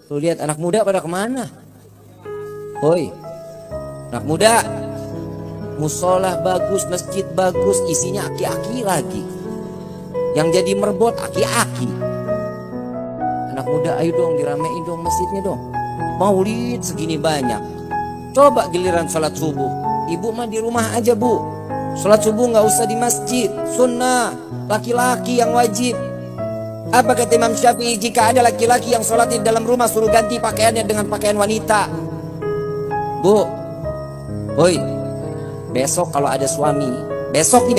Lu lihat anak muda pada kemana? Hoi, anak muda, musola bagus, masjid bagus, isinya aki-aki lagi. Yang jadi merbot aki-aki. Anak muda, ayo dong diramein dong masjidnya dong. Maulid segini banyak. Coba giliran sholat subuh. Ibu mah di rumah aja bu. Sholat subuh nggak usah di masjid. Sunnah, laki-laki yang wajib. Apa kata Imam Syafi'i? Jika ada laki-laki yang sholat di dalam rumah, suruh ganti pakaiannya dengan pakaian wanita. Bu, hoi, besok kalau ada suami, besok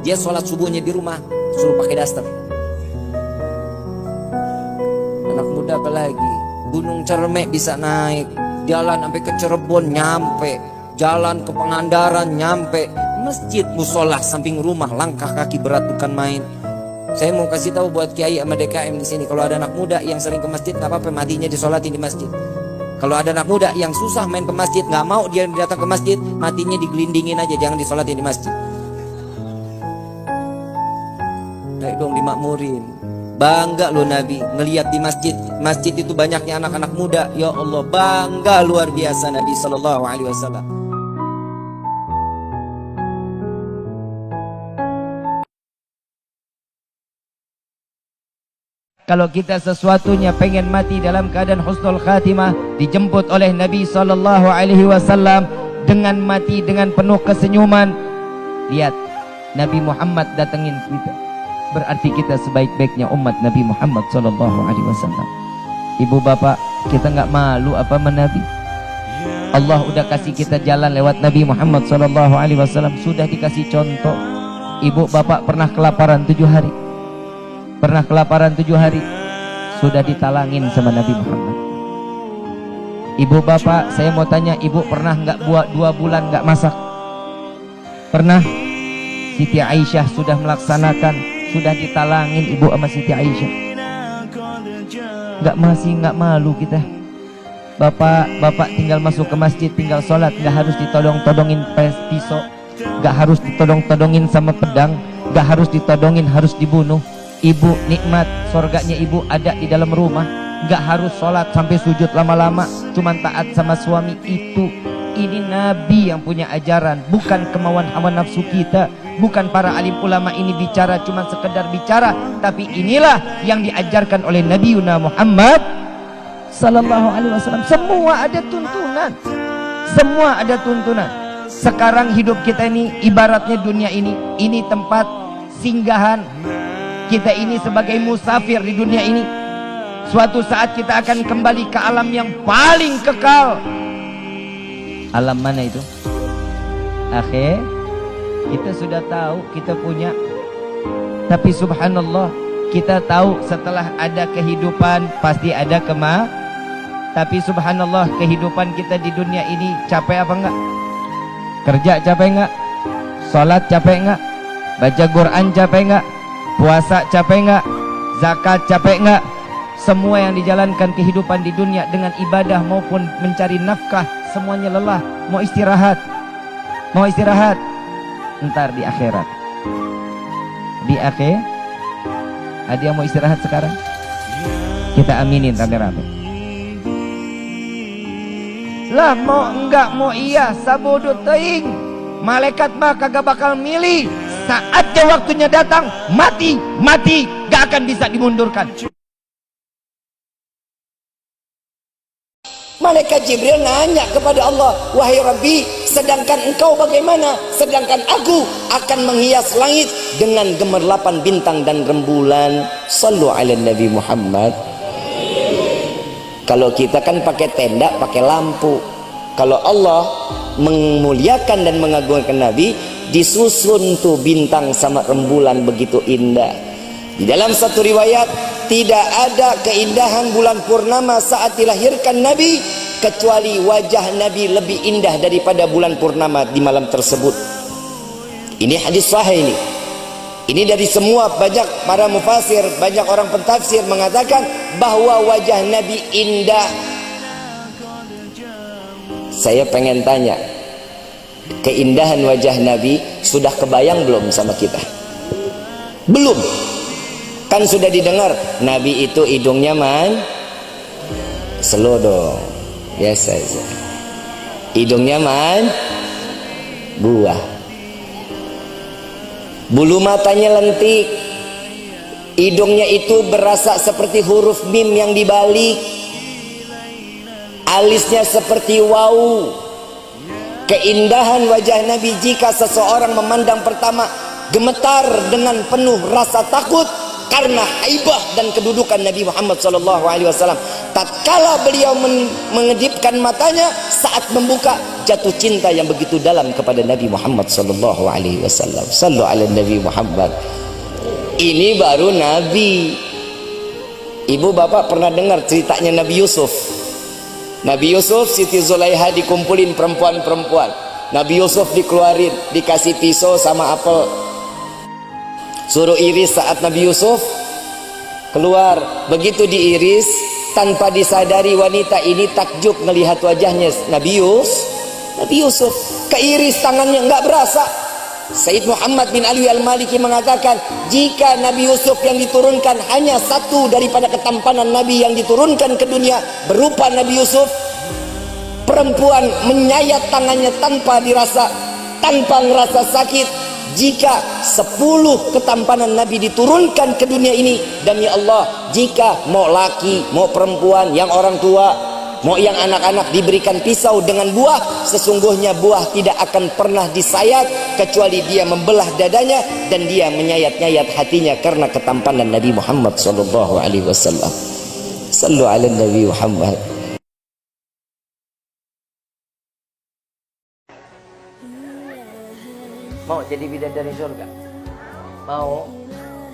dia sholat subuhnya di rumah, suruh pakai daster. Anak muda apalagi, Gunung Cermek bisa naik, jalan sampai ke Cirebon nyampe, jalan ke Pangandaran nyampe, masjid musola samping rumah, langkah kaki berat bukan main. Saya mau kasih tahu buat kiai sama DKM di sini, kalau ada anak muda yang sering ke masjid nggak apa-apa, matinya disolatin di masjid. Kalau ada anak muda yang susah main ke masjid, nggak mau dia datang ke masjid, matinya digelindingin aja, jangan disolatin di masjid. Baik dong dimakmurin. Bangga loh Nabi ngelihat di masjid, masjid itu banyaknya anak-anak muda. Ya Allah, bangga luar biasa Nabi Sallallahu Alaihi Wasallam. Kalau kita sesuatunya pengen mati dalam keadaan husnul khatimah, dijemput oleh Nabi Sallallahu Alaihi Wasallam dengan mati dengan penuh kesenyuman. Lihat, Nabi Muhammad datengin kita, berarti kita sebaik-baiknya umat Nabi Muhammad Sallallahu Alaihi Wasallam. Ibu bapak, kita nggak malu apa sama Nabi? Allah udah kasih kita jalan lewat Nabi Muhammad Sallallahu Alaihi Wasallam, sudah dikasih contoh. Ibu bapak pernah kelaparan 7 hari? Pernah kelaparan 7 hari, sudah ditalangin sama Nabi Muhammad. Ibu bapak, saya mau tanya, ibu pernah nggak buat 2 bulan nggak masak? Pernah? Siti Aisyah sudah melaksanakan, sudah ditalangin ibu sama Siti Aisyah. Masih nggak malu kita? Bapak tinggal masuk ke masjid, tinggal sholat, nggak harus ditodong-todongin pisau, nggak harus ditodong-todongin sama pedang, nggak harus ditodongin, harus dibunuh. Ibu nikmat, sorganya ibu ada di dalam rumah, nggak harus sholat sampai sujud lama-lama, cuman taat sama suami. Ini Nabi yang punya ajaran, bukan kemauan hawa nafsu kita, bukan para alim ulama ini bicara cuman sekedar bicara, tapi inilah yang diajarkan oleh Nabi Muhammad Sallallahu Alaihi Wasallam. Semua ada tuntunan, semua ada tuntunan. Sekarang hidup kita ini ibaratnya dunia ini tempat singgahan. Kita ini sebagai musafir di dunia ini. Suatu saat kita akan kembali ke alam yang paling kekal. Alam mana itu? Akhir. Kita sudah tahu, kita punya. Tapi subhanallah, kita tahu setelah ada kehidupan pasti ada tapi subhanallah, kehidupan kita di dunia ini capek apa enggak? Kerja capek enggak? Sholat capek enggak? Baca Quran capek enggak? Puasa capek enggak? Zakat capek enggak? Semua yang dijalankan kehidupan di dunia dengan ibadah maupun mencari nafkah, semuanya lelah. Mau istirahat, ntar di akhirat. Di akhir, ada yang mau istirahat sekarang? Kita aminin rame-rame. Lah mau enggak mau iya, sabodo teing. Malaikat mah kagak bakal milih. Saatnya waktunya datang, mati, gak akan bisa dimundurkan. Malaikat Jibril nanya kepada Allah, wahai Rabbi, sedangkan engkau bagaimana? Sedangkan aku akan menghias langit dengan gemerlapan bintang dan rembulan. Sallu ala Nabi Muhammad. Kalau kita kan pakai tenda, pakai lampu. Kalau Allah memuliakan dan mengagungkan Nabi, disusun tuh bintang sama rembulan begitu indah. Di dalam satu riwayat, tidak ada keindahan bulan purnama saat dilahirkan Nabi kecuali wajah Nabi lebih indah daripada bulan purnama di malam tersebut. Ini hadis sahih ini. Ini dari semua banyak para mufasir, banyak orang pentafsir mengatakan bahwa wajah Nabi indah. Saya pengen tanya, keindahan wajah Nabi sudah kebayang belum sama kita? Belum. Kan sudah didengar Nabi itu hidungnya slow dong. Biasa. Hidungnya buah. Bulu matanya lentik. Hidungnya itu berasa seperti huruf mim yang dibalik. Alisnya seperti wow. Keindahan wajah Nabi jika seseorang memandang pertama gemetar dengan penuh rasa takut karena haibah dan kedudukan Nabi Muhammad SAW. Tatkala beliau mengedipkan matanya saat membuka, jatuh cinta yang begitu dalam kepada Nabi Muhammad SAW. Sallu ala Nabi Muhammad. Ini baru Nabi. Ibu bapak pernah dengar ceritanya Nabi Yusuf? Nabi Yusuf, Siti Zulaiha dikumpulin perempuan-perempuan. Nabi Yusuf dikeluarin, dikasih pisau sama apel, suruh iris. Saat Nabi Yusuf keluar, begitu diiris, tanpa disadari wanita ini takjub melihat wajahnya Nabi Yusuf. Keiris tangannya nggak berasa. Sayyid Muhammad bin Ali Al-Maliki mengatakan, jika Nabi Yusuf yang diturunkan hanya satu daripada ketampanan Nabi yang diturunkan ke dunia berupa Nabi Yusuf, perempuan menyayat tangannya tanpa dirasa, tanpa ngerasa sakit. Jika 10 ketampanan Nabi diturunkan ke dunia ini, demi Allah, jika mau laki, mau perempuan, yang orang tua, mau yang anak-anak diberikan pisau dengan buah, sesungguhnya buah tidak akan pernah disayat kecuali dia membelah dadanya dan dia menyayat-nyayat hatinya karena ketampanan Nabi Muhammad SAW. Sallu ala Nabi Muhammad. Mau jadi bidadari surga? Mau?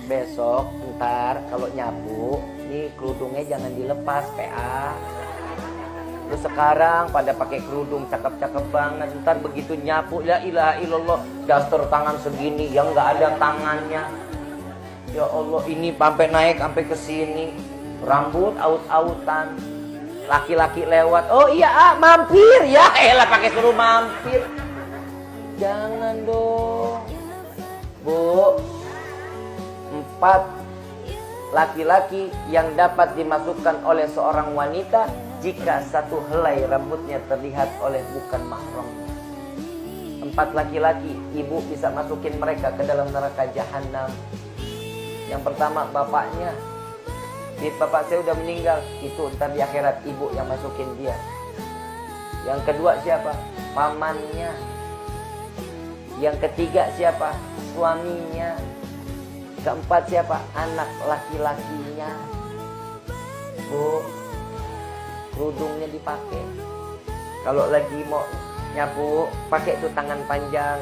Besok, ntar kalau nyapu, nih kerudungnya jangan dilepas, PA. Lu sekarang pada pakai kerudung cakep-cakep banget, ntar begitu nyapu, la ilaha illallah, daster tangan segini yang nggak ada tangannya. Ya Allah, ini sampai naik sampai ke sini, rambut aut-autan. Laki-laki lewat, oh iya mampir ya, elah pakai suruh mampir. Jangan dong, Bu. 4 laki-laki yang dapat dimasukkan oleh seorang wanita jika satu helai rambutnya terlihat oleh bukan mahramnya. 4 laki-laki, ibu bisa masukin mereka ke dalam neraka jahanam. Yang pertama bapaknya. Bapak saya udah meninggal, itu ntar di akhirat ibu yang masukin dia. Yang kedua siapa? Pamannya. Yang ketiga siapa? Suaminya. Keempat siapa? Anak laki-lakinya. Bu, kerudungnya dipakai. Kalau lagi mau nyapu, pakai tuh tangan panjang,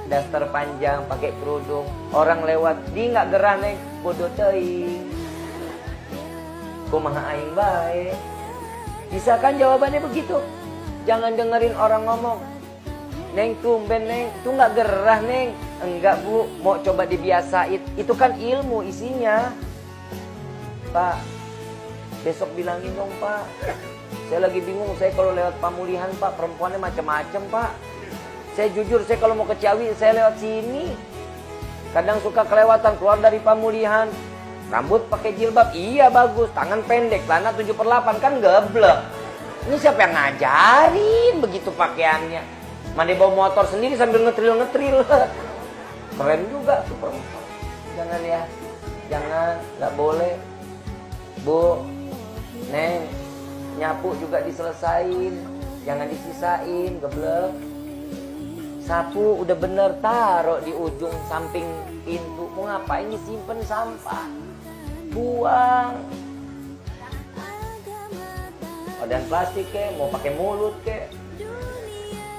daster panjang, pakai kerudung. Orang lewat, dia nggak gerah neng, bodoh teuing. Kumaha aing bae. Bisa kan jawabannya begitu? Jangan dengerin orang ngomong. Neng tumben neng, itu nggak gerah neng. Enggak bu, mau coba dibiasain. Itu kan ilmu isinya. Pak, besok bilangin dong pak. Saya lagi bingung, saya kalau lewat Pamulihan pak, perempuannya macam-macam pak. Saya jujur, saya kalau mau ke Ciawi, saya lewat sini. Kadang suka kelewatan, keluar dari Pamulihan. Rambut pakai jilbab, iya bagus. Tangan pendek, celana 7/8, kan geblek. Ini siapa yang ngajarin begitu pakaiannya? Mana bawa motor sendiri sambil ngetril-ngetril. Keren juga tuh perempuan. Jangan ya, jangan, nggak boleh. Bu, neng, nyapu juga diselesain, jangan disisain, geblek. Sapu udah bener, taruh di ujung samping pintu. Mau ngapain disimpen sampah? Buang. Wadah plastik ke, mau pakai mulut ke,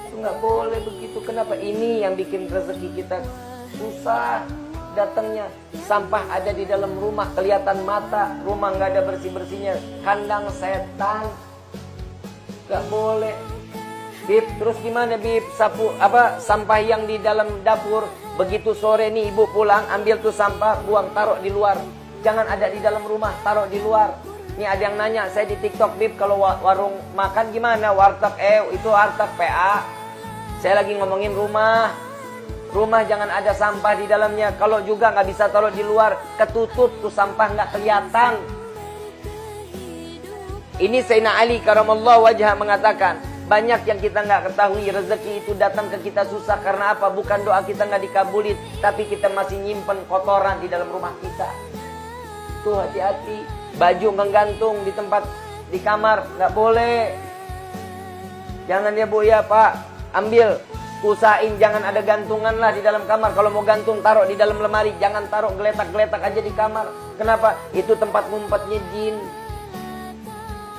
itu nggak boleh begitu. Kenapa? Ini yang bikin rezeki kita susah datangnya. Sampah ada di dalam rumah, kelihatan mata, rumah nggak ada bersih-bersihnya, kandang setan. Nggak boleh. Bib, terus gimana Bib? Sapu apa sampah yang di dalam dapur, begitu sore nih ibu pulang, ambil tuh sampah, buang, taruh di luar. Jangan ada di dalam rumah, taruh di luar. Nih ada yang nanya, saya di TikTok Bib, kalau warung makan gimana? Warteg, itu warteg PA. Saya lagi ngomongin rumah. Rumah jangan ada sampah di dalamnya. Kalau juga nggak bisa taruh di luar, ketutup tuh sampah nggak kelihatan. Ini Sayyidina Ali karamallahu wajhah mengatakan, banyak yang kita nggak ketahui, rezeki itu datang ke kita susah karena apa? Bukan doa kita nggak dikabulin, tapi kita masih nyimpen kotoran di dalam rumah kita. Tuh hati-hati, baju menggantung di tempat di kamar nggak boleh. Jangan ya Bu ya Pak, ambil, usahain jangan ada gantungan lah di dalam kamar. Kalau mau gantung taruh di dalam lemari, jangan taruh geletak-geletak aja di kamar. Kenapa? Itu tempat ngumpetnya jin.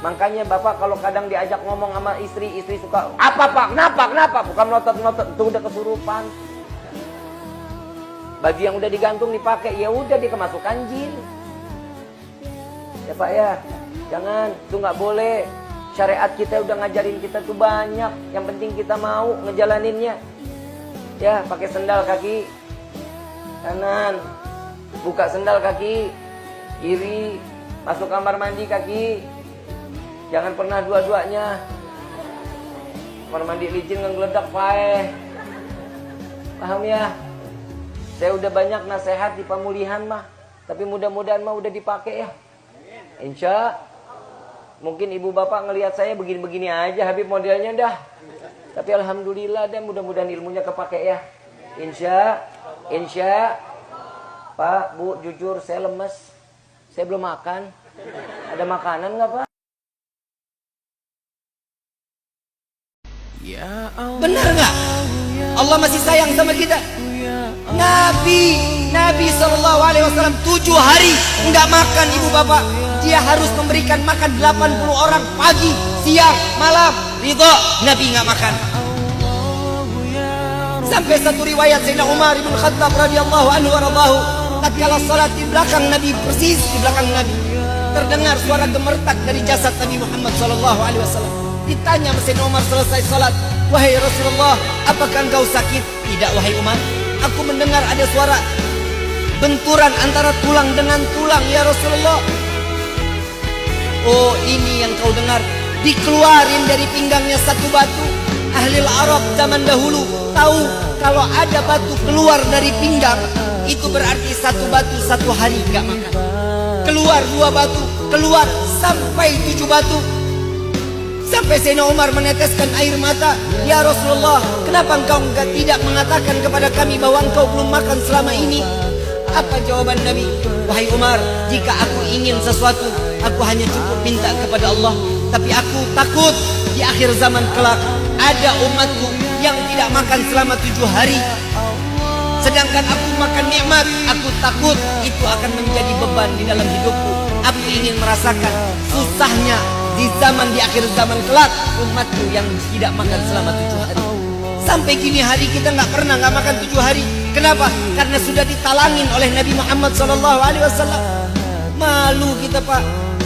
Makanya Bapak kalau kadang diajak ngomong sama istri suka, apa Pak? Kenapa? Bukan melotot-melotot, itu udah kesurupan. Baju yang udah digantung dipakai, ya udah dia kemasukan jin. Ya Pak ya, jangan, itu nggak boleh. Syariat kita udah ngajarin kita tuh banyak. Yang penting kita mau ngejalaninnya. Ya, pakai sendal kaki kanan, buka sendal kaki kiri, masuk kamar mandi kaki. Jangan pernah dua-duanya. Kamar mandi licin ngegeledak paeh. Paham ya? Saya udah banyak nasihat di pemulihan mah, tapi mudah-mudahan mah udah dipakai ya. Insya mungkin ibu bapak ngelihat saya begini-begini aja Habib modelnya dah. Tapi alhamdulillah dan mudah-mudahan ilmunya kepake ya. Insya Pak, Bu, jujur saya lemes. Saya belum makan. Ada makanan nggak Pak? Benar nggak? Allah masih sayang sama kita. Nabi SAW 7 hari nggak makan ibu bapak. Dia harus memberikan makan 80 orang pagi, siang, malam. Ridho, Nabi nggak makan. Sampai satu riwayat Sayyidina Umar ibn Khattab radhiyallahu anhu waradahu, tatkala salat di belakang Nabi, persis di belakang Nabi, terdengar suara gemertak dari jasad Nabi Muhammad SAW. Ditanya Sayyidina Umar selesai salat, wahai Rasulullah, apakah engkau sakit? Tidak wahai Umar, aku mendengar ada suara benturan antara tulang dengan tulang ya Rasulullah. Oh, ini yang kau dengar. Dikeluarin dari pinggangnya satu batu. Ahli Arab zaman dahulu tahu kalau ada batu keluar dari pinggang, itu berarti satu batu satu hari gak makan. Keluar 2 batu, keluar sampai 7 batu. Sampai Sayyidina Umar meneteskan air mata. Ya Rasulullah, kenapa engkau tidak mengatakan kepada kami bahwa engkau belum makan selama ini? Apa jawaban Nabi? Wahai Umar, jika aku ingin sesuatu, aku hanya cukup minta kepada Allah. Tapi aku takut di akhir zaman kelak ada umatku yang tidak makan selama 7 hari. Sedangkan aku makan nikmat, aku takut itu akan menjadi beban di dalam hidupku. Aku ingin merasakan susahnya di akhir zaman kelak umatku yang tidak makan selama 7 hari. Sampai kini hari kita nggak pernah nggak makan 7 hari. Kenapa? Karena sudah ditalangin oleh Nabi Muhammad SAW. Malu kita Pak,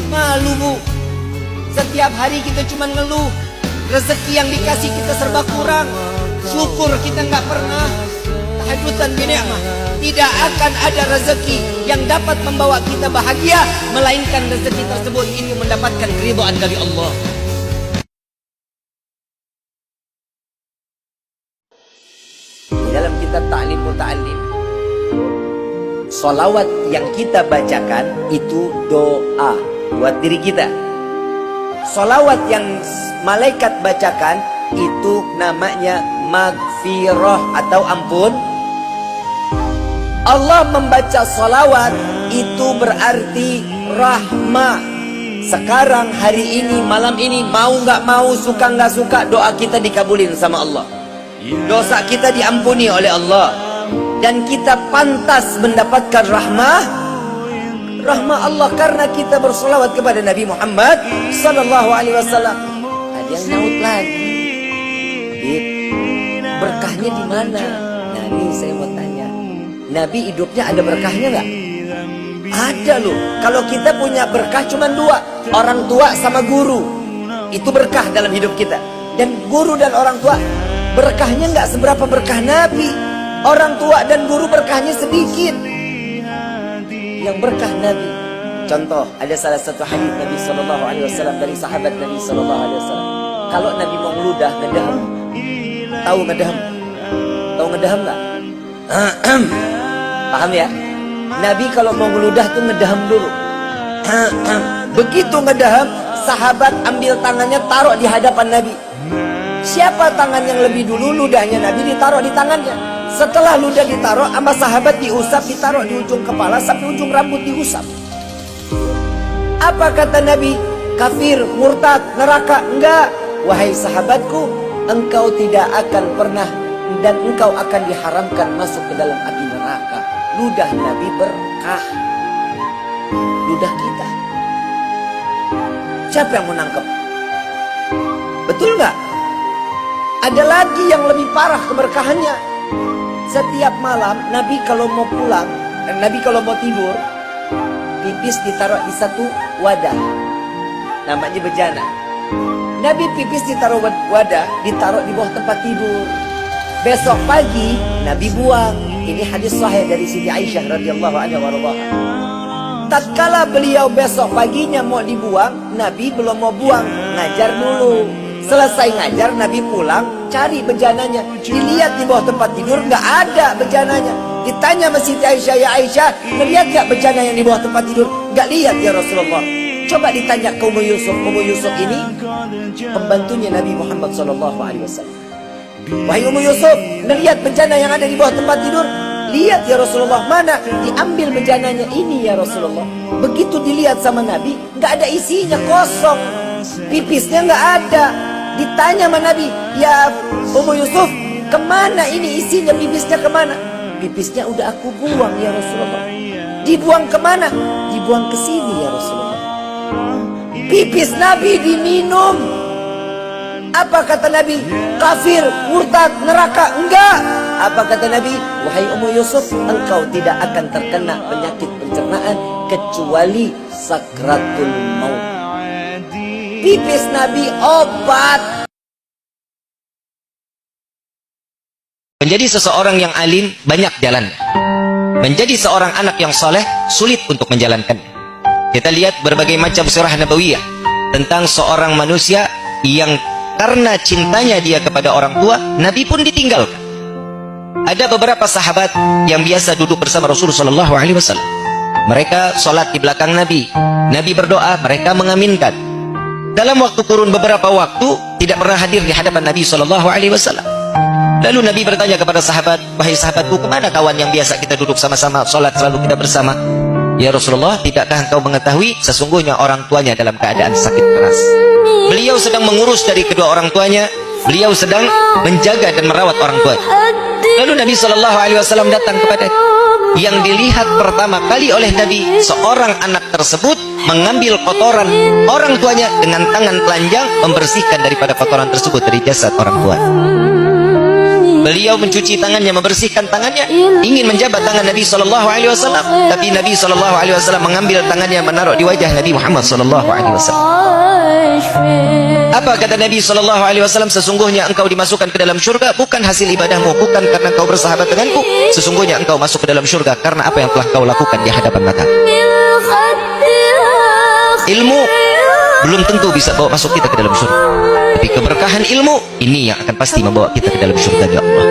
malu Bu. Setiap hari kita cuma ngeluh, rezeki yang dikasih kita serba kurang. Syukur kita nggak pernah. Tahadutan binikmah. Tidak akan ada rezeki yang dapat membawa kita bahagia, melainkan rezeki tersebut itu mendapatkan ridhaan dari Allah. Di dalam kitab Ta'lim Muta'allim, sholawat yang kita bacakan itu doa buat diri kita. Sholawat yang malaikat bacakan itu namanya magfirah atau ampun. Allah membaca sholawat itu berarti rahmah. Sekarang hari ini, malam ini, mau nggak mau, suka nggak suka, doa kita dikabulin sama Allah. Dosa kita diampuni oleh Allah, dan kita pantas mendapatkan rahmah Allah karena kita bersolawat kepada Nabi Muhammad sallallahu alaihi wasallam. Ada yang nyaut lagi, berkahnya di mana? Nah, ini saya mau tanya, Nabi hidupnya ada berkahnya nggak? Ada loh. Kalau kita punya berkah cuma 2, orang tua sama guru, itu berkah dalam hidup kita. Dan guru dan orang tua berkahnya nggak seberapa berkah Nabi. Orang tua dan guru berkahnya sedikit. Yang berkah Nabi, contoh, ada salah satu hadis Nabi SAW dari sahabat Nabi SAW. Kalau Nabi mau ngeludah, ngedaham. Tahu ngedaham? Tahu ngedaham nggak? Paham ya? Nabi kalau mau ngeludah tuh ngedaham dulu. Begitu ngedaham, sahabat ambil tangannya taruh di hadapan Nabi. Siapa tangan yang lebih dulu, ludahnya Nabi ditaruh di tangannya. Setelah ludah ditaruh, sama sahabat diusap, ditaruh di ujung kepala sampai ujung rambut diusap. Apa kata Nabi? Kafir, murtad, neraka? Enggak. Wahai sahabatku, engkau tidak akan pernah dan engkau akan diharamkan masuk ke dalam api neraka. Ludah Nabi berkah. Ludah kita. Siapa yang menangkap? Betul nggak? Ada lagi yang lebih parah keberkahannya. Setiap malam Nabi kalau mau pulang, Nabi kalau mau tidur, pipis ditaruh di satu wadah, namanya bejana. Nabi pipis ditaruh wadah, ditaruh di bawah tempat tidur. Besok pagi Nabi buang. Ini hadis sahih dari Siti Aisyah radhiyallahu anha warḍaha. Tatkala beliau besok paginya mau dibuang, Nabi belum mau buang, ngajar dulu. Selesai ngajar, Nabi pulang, cari bejananya. Dilihat di bawah tempat tidur, nggak ada bejananya. Ditanya sama Siti Aisyah, ya Aisyah, ngeliat gak bejana yang di bawah tempat tidur? Nggak lihat ya Rasulullah. Coba ditanya ke Ummu Yusuf. Ummu Yusuf ini pembantunya Nabi Muhammad SAW. Wahai Ummu Yusuf, ngeliat bejana yang ada di bawah tempat tidur? Lihat ya Rasulullah. Mana? Diambil bejananya. Ini ya Rasulullah. Begitu dilihat sama Nabi, nggak ada isinya, kosong. Pipisnya nggak ada. Ditanya sama Nabi, ya Ummu Yusuf, kemana ini isinya, pipisnya kemana? Pipisnya udah aku buang ya Rasulullah. Dibuang kemana? Dibuang ke sini ya Rasulullah. Pipis Nabi diminum. Apa kata Nabi? Kafir, murtad, neraka? Enggak. Apa kata Nabi? Wahai Ummu Yusuf, engkau tidak akan terkena penyakit pencernaan kecuali sakratul maut. Pipis Nabi obat. Menjadi seseorang yang alim banyak jalan. Menjadi seorang anak yang soleh sulit untuk menjalankan. Kita lihat berbagai macam surah nabawiyah tentang seorang manusia yang karena cintanya dia kepada orang tua, Nabi pun ditinggalkan. Ada beberapa sahabat yang biasa duduk bersama Rasulullah SAW. Mereka sholat di belakang Nabi. Nabi berdoa, mereka mengaminkan. Dalam waktu kurun beberapa waktu tidak pernah hadir di hadapan Nabi SAW. Lalu Nabi bertanya kepada sahabat, wahai sahabatku, kemana kawan yang biasa kita duduk sama-sama, sholat selalu kita bersama? Ya Rasulullah, tidakkah engkau mengetahui sesungguhnya orang tuanya dalam keadaan sakit keras? Beliau sedang mengurus dari kedua orang tuanya. Beliau sedang menjaga dan merawat orang tuanya. Lalu Nabi SAW datang kepada yang dilihat pertama kali oleh Nabi, seorang anak tersebut mengambil kotoran orang tuanya dengan tangan telanjang, membersihkan daripada kotoran tersebut dari jasad orang tua. Beliau mencuci tangannya, membersihkan tangannya, ingin menjabat tangan Nabi SAW, tapi Nabi SAW mengambil tangannya, menaruh di wajah Nabi Muhammad SAW. Apa kata Nabi SAW? Sesungguhnya engkau dimasukkan ke dalam syurga bukan hasil ibadahmu, bukan karena engkau bersahabat denganku. Sesungguhnya engkau masuk ke dalam syurga karena apa yang telah kau lakukan di hadapan mata. Ilmu belum tentu bisa bawa masuk kita ke dalam syurga, tapi keberkahan ilmu ini yang akan pasti membawa kita ke dalam syurga ya Allah.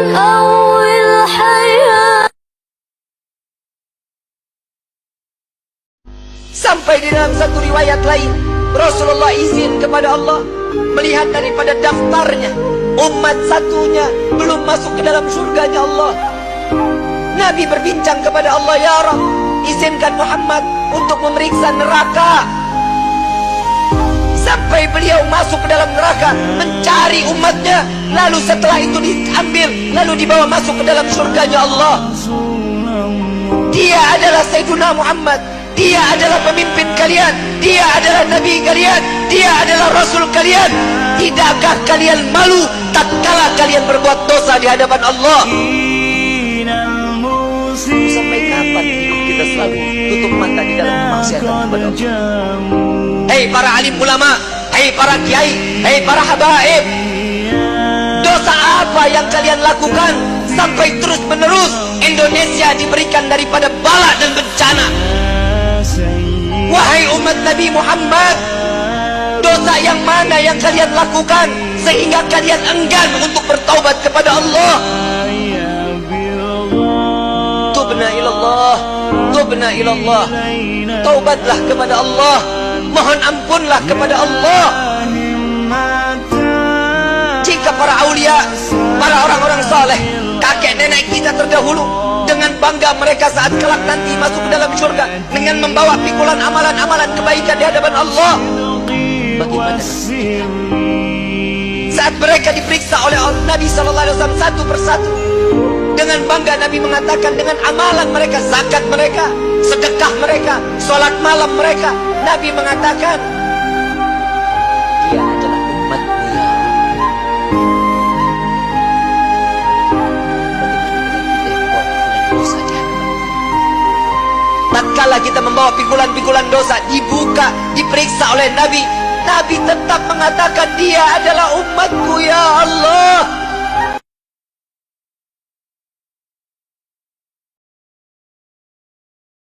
Sampai di dalam satu riwayat lain, Rasulullah izin kepada Allah melihat daripada daftarnya, umat satunya belum masuk ke dalam surganya Allah. Nabi berbincang kepada Allah, ya Rabb, izinkan Muhammad untuk memeriksa neraka. Sampai beliau masuk ke dalam neraka mencari umatnya, lalu setelah itu diambil, lalu dibawa masuk ke dalam surganya Allah. Dia adalah Sayyiduna Muhammad, dia adalah pemimpin kalian, dia adalah Nabi kalian, dia adalah Rasul kalian. Tidakkah kalian malu tatkala kalian berbuat dosa di hadapan Allah? Sampai kapan hidup kita selalu tutup mata di dalam kemaksiatan kepada Allah? Hei para alim ulama, hei para kiai, hei para habaib, dosa apa yang kalian lakukan sampai terus menerus Indonesia diberikan daripada bala dan bencana? Wahai umat Nabi Muhammad, dosa yang mana yang kalian lakukan sehingga kalian enggan untuk bertaubat kepada Allah? Tubna ilallah, tubna ilallah, taubatlah kepada Allah. mohon ampunlah kepada Allah. Jika para aulia, para orang-orang saleh, kakek nenek kita terdahulu, dengan bangga mereka saat kelak nanti masuk ke dalam surga dengan membawa pikulan amalan-amalan kebaikan di hadapan Allah, bagaimana saat mereka diperiksa oleh Nabi SAW satu persatu? Dengan bangga Nabi mengatakan, dengan amalan mereka, zakat mereka, sedekah mereka, sholat malam mereka, Nabi mengatakan, dia adalah umatku ya Allah. Tatkala kita membawa pikulan-pikulan dosa, dibuka, diperiksa oleh Nabi, Nabi tetap mengatakan, dia adalah umatku ya Allah.